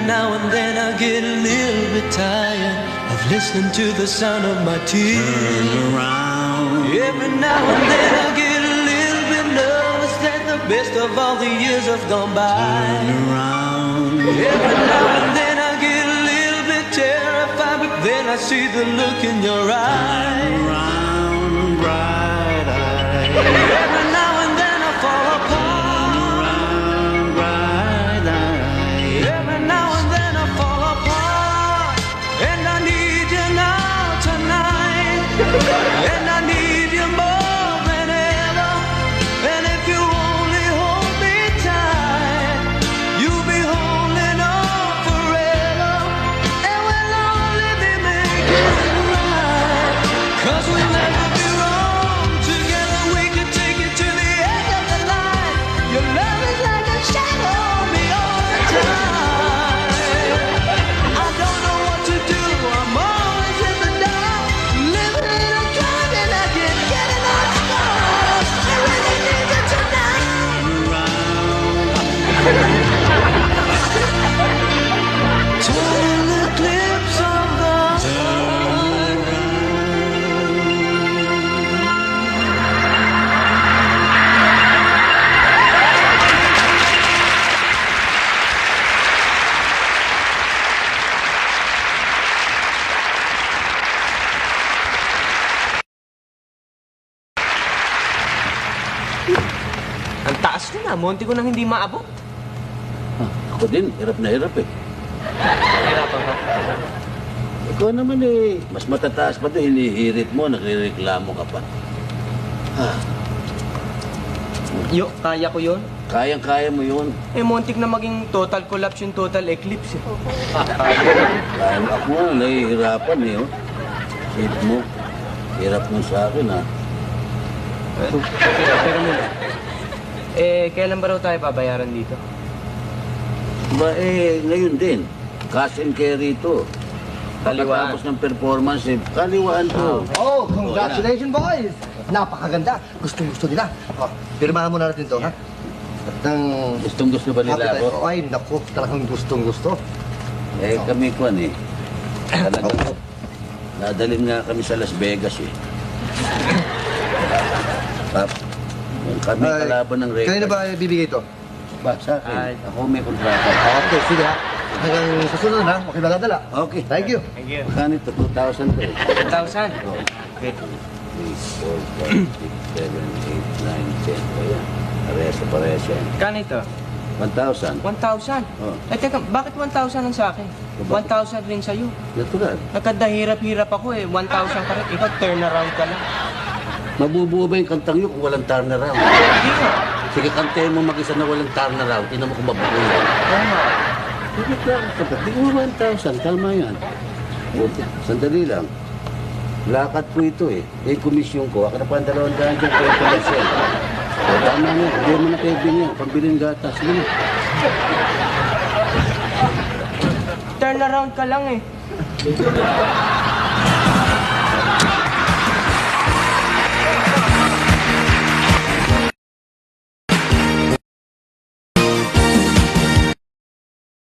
now and then I get a little bit tired of listening to the sound of my tears. Turn around. Every now and then I get a little bit nervous that the best of all the years have gone by. Turn around. Every now and then I get a little bit terrified, but then I see the look in your eyes. Turn around, bright eyes. Every now and then I fall apart. Turn around, bright eyes. Every now and then I fall apart. And I need you now tonight. And I need you more than ever. And if you only hold me tight, you'll be holding on forever. And we'll only be making it right. 'Cause we'll never be wrong. Together we can take it to the end of the line. Your love is like a shadow on me all the time. I don't know what to do. I'm always in the dark. Living in a dream and I can't get enough stars. I really need you tonight. Turn the clips of the Ang taas ko na, monti ko nang hindi maabot. Ako din, hirap na hirap eh. Hirapan ka. Ikaw naman eh, mas matataas pa doon, hinihirit mo, nagre-reklamo ka pa. Yo, kaya ko yun. Kayang-kaya mo yun. Eh, montik na maging total collapse yung total eclipse eh. Ako nga, nahihirapan eh. Oh. Isip mo, hirap mo sa akin ha. Pero muna, kailan ba raw tayo babayaran dito? Ba eh, ngayon din. Cash and carry ito. Kaliwaan. Pagkatapos ng performance eh, kaliwaan to. Oh, congratulations, boys! Napakaganda. Gustong-gusto nila. Oh, pirmahan muna natin to, ha? At ng... Gustong-gusto ba nila Happy ako? tayo. Ay, naku, talagang gustong-gusto. Eh, kami kwan eh. Talaga. Nadalhin nga kami sa Las Vegas eh. Kami kalaban ng record. Kanina ba bibigay ito? Ba, sa akin. Ay. Ako may kontrata. Okay, sige ha. Hanggang susunod ha, okay ba dadala? Okay. Thank you. Thank you. Magkano ito? 2,000 to eh. 1,000. Okay. 3, 4, 5, 6, 7, 8, 9, 10. Ayan. Parehas yan. Kano ito? 1,000. 1,000? Oh. Eh, teka, bakit 1,000 ang sa akin? 1,000 rin sa'yo. Natural. Nagkadahirap-hirap ako eh. 1,000 ka rin. Ikaw, turn around ka lang. Mabubuo ba yung kantang yun kung walang turnaround? Hindi nga. Sige, kantayin mo mag-isa na walang turnaround. Tingnan mo kung mabuo yan. Oo nga. Sige, kaya kapag. Di mo 1,000. Kalma yan. Okay. Sandali lang. Lakad po ito eh. Eh, komisyon ko. Ako na pa ang 200 dyan. Kaya pala siya. O, tama niya. Hindi mo na kaibin niya. Pambilin gatas. Sige. Turn around ka lang eh.